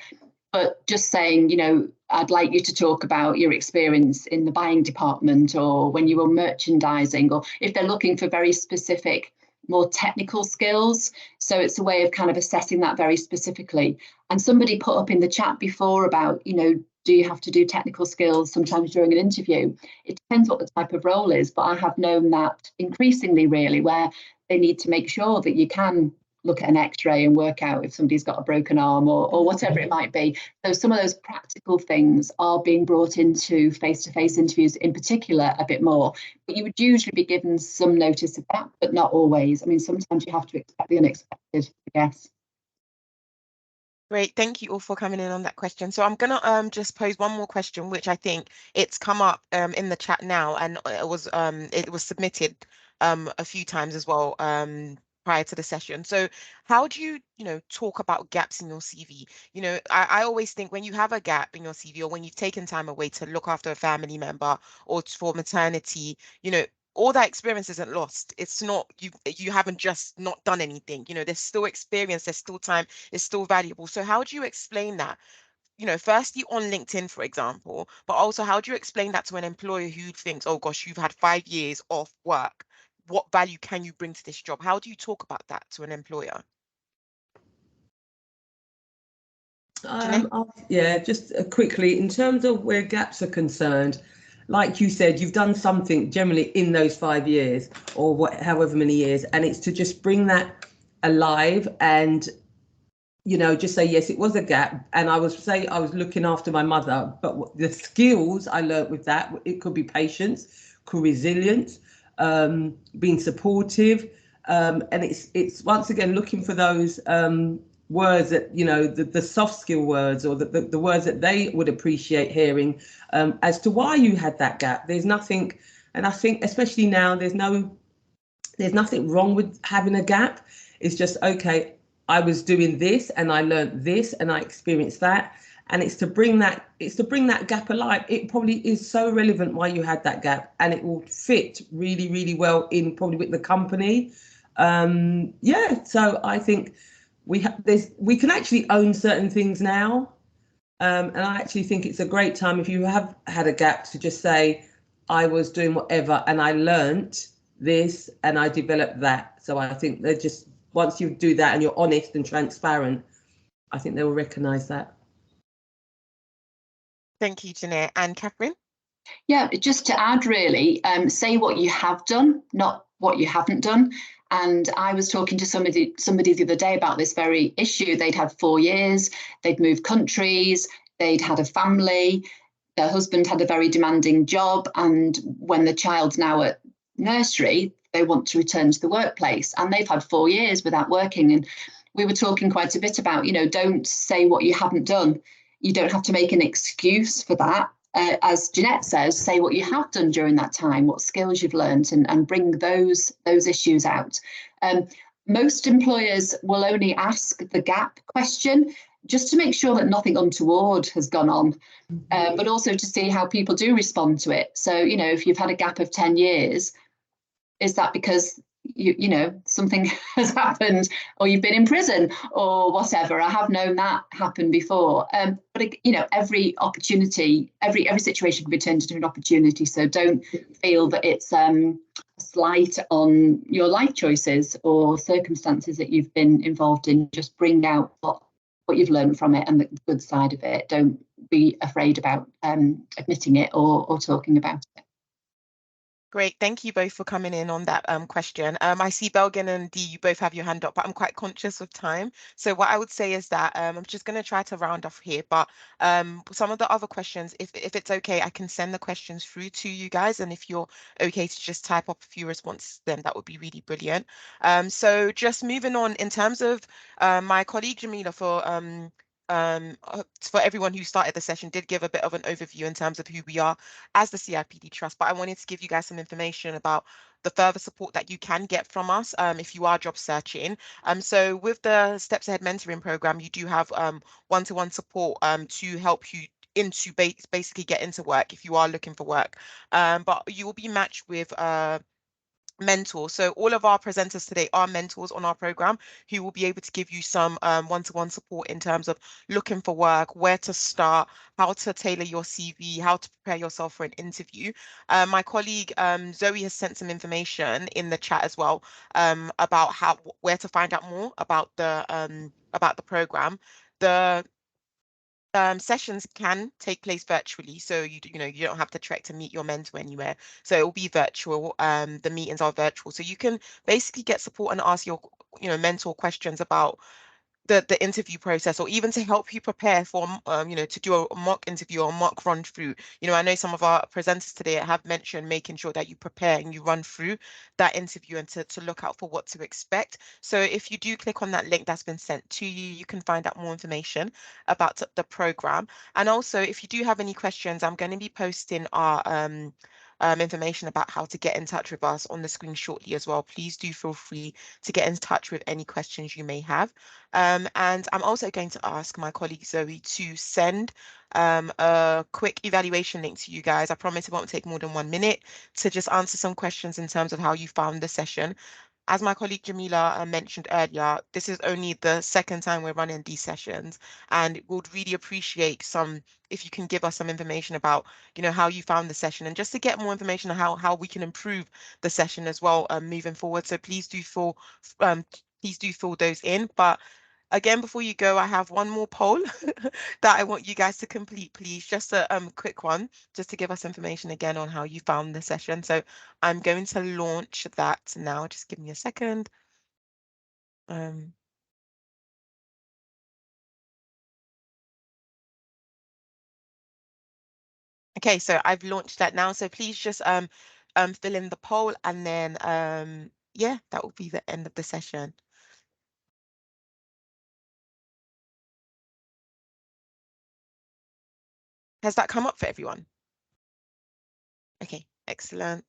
but just saying, you know, I'd like you to talk about your experience in the buying department, or when you were merchandising, or if they're looking for very specific, more technical skills. So it's a way of kind of assessing that very specifically. And somebody put up in the chat before about, you know, do you have to do technical skills sometimes during an interview? It depends what the type of role is, but I have known that increasingly, really, where they need to make sure that you can look at an x-ray and work out if somebody's got a broken arm or whatever it might be. So some of those practical things are being brought into face-to-face interviews in particular a bit more. But you would usually be given some notice of that, but not always. I mean, sometimes you have to expect the unexpected, I guess. Great, thank you all for coming in on that question. So I'm gonna just pose one more question, which I think it's come up in the chat now, and it was submitted a few times as well prior to the session. So how do you talk about gaps in your CV? You know, I always think when you have a gap in your CV, or when you've taken time away to look after a family member or for maternity, you know, all that experience isn't lost. It's not, you haven't just not done anything. You know, there's still experience, there's still time, it's still valuable. So how do you explain that? You know, firstly on LinkedIn, for example, but also how do you explain that to an employer who thinks, oh gosh, you've had 5 years off work. What value can you bring to this job? How do you talk about that to an employer? Yeah, just quickly, in terms of where gaps are concerned, like you said, you've done something generally in those 5 years or however many years, and it's to just bring that alive and, you know, just say, yes, it was a gap. And I was looking after my mother, but the skills I learned with that, it could be patience, could be resilience, being supportive. And it's once again looking for those words that, you know, the soft skill words, or the words that they would appreciate hearing as to why you had that gap. There's nothing, and I think especially now, there's nothing wrong with having a gap. It's just, okay, I was doing this and I learned this and I experienced that. And it's to bring that gap alive. It probably is so relevant why you had that gap, and it will fit really, really well in probably with the company. Yeah, so I think we can actually own certain things now. And I actually think it's a great time if you have had a gap to just say, I was doing whatever and I learnt this and I developed that. So I think they're just, once you do that and you're honest and transparent, I think they will recognise that. Thank you, Jeanette. And Catherine? Yeah, just to add really, say what you have done, not what you haven't done. And I was talking to somebody the other day about this very issue. They'd had 4 years, they'd moved countries, they'd had a family, their husband had a very demanding job, and when the child's now at nursery, they want to return to the workplace, and they've had 4 years without working. And we were talking quite a bit about, don't say what you haven't done. You don't have to make an excuse for that. As Jeanette says, say what you have done during that time, what skills you've learned, and bring those issues out. Most employers will only ask the gap question just to make sure that nothing untoward has gone on, but also to see how people do respond to it. So, if you've had a gap of 10 years, is that because something has happened, or you've been in prison or whatever? I have known that happen before. But every opportunity, every situation can be turned into an opportunity. So don't feel that it's a slight on your life choices or circumstances that you've been involved in. Just bring out what you've learned from it and the good side of it. Don't be afraid about admitting it or talking about it. Great, thank you both for coming in on that question. I see Belgin and Dee, you both have your hand up, but I'm quite conscious of time. So what I would say is that I'm just going to try to round off here, but some of the other questions, if it's okay, I can send the questions through to you guys, and if you're okay to just type up a few responses, then that would be really brilliant. So just moving on, in terms of my colleague Jamila, for everyone who started the session, did give a bit of an overview in terms of who we are as the CIPD Trust, but I wanted to give you guys some information about the further support that you can get from us if you are job searching. So with the Steps Ahead mentoring program, you do have one-to-one support to help you into basically get into work if you are looking for work. But you will be matched with mentors. So all of our presenters today are mentors on our program who will be able to give you some one-to-one support in terms of looking for work, where to start, how to tailor your CV, how to prepare yourself for an interview. My colleague Zoe has sent some information in the chat as well about where to find out more about the program. The sessions can take place virtually, so you don't have to trek to meet your mentor anywhere. So it will be virtual. The meetings are virtual, so you can basically get support and ask your mentor questions about the interview process, or even to help you prepare for to do a mock interview or a mock run through. I know some of our presenters today have mentioned making sure that you prepare and you run through that interview and to look out for what to expect. So if you do click on that link that's been sent to you, you can find out more information about the program. And also, if you do have any questions, I'm going to be posting our information about how to get in touch with us on the screen shortly as well. Please do feel free to get in touch with any questions you may have. And I'm also going to ask my colleague Zoe to send a quick evaluation link to you guys. I promise it won't take more than 1 minute to just answer some questions in terms of how you found the session. As my colleague Jamila mentioned earlier, this is only the second time we're running these sessions, and would really appreciate if you can give us some information about how you found the session, and just to get more information on how we can improve the session as well moving forward. So please do fill those in. But again, before you go, I have one more poll that I want you guys to complete, please. Just a quick one, just to give us information again on how you found the session. So I'm going to launch that now. Just give me a second. Okay, so I've launched that now. So please just fill in the poll, and then yeah, that will be the end of the session. Has that come up for everyone? Okay, excellent.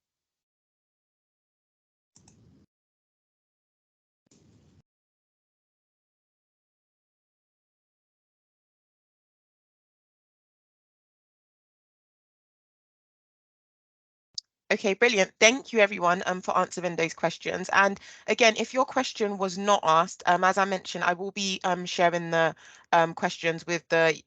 Okay, brilliant. Thank you everyone for answering those questions. And again, if your question was not asked, as I mentioned, I will be sharing the questions with the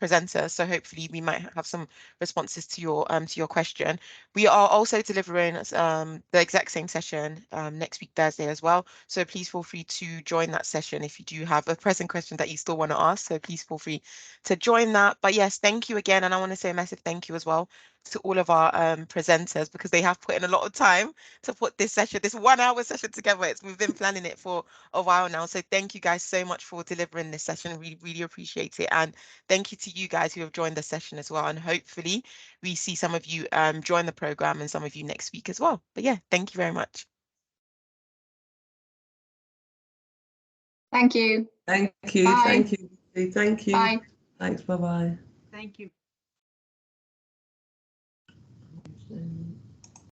presenters. So hopefully we might have some responses to your question. We are also delivering the exact same session next week Thursday as well. So please feel free to join that session if you do have a present question that you still want to ask. So please feel free to join that. But yes, thank you again. And I want to say a massive thank you as well to all of our presenters, because they have put in a lot of time to put this session, this 1 hour session together. We've been planning it for a while now. So thank you guys so much for delivering this session. We really appreciate it. And thank you to you guys who have joined the session as well. And hopefully we see some of you join the program and some of you next week as well. But yeah, thank you very much. Thank you. Thank you. Bye. Thank you. Thank you. Bye. Thanks. Bye-bye. Thank you.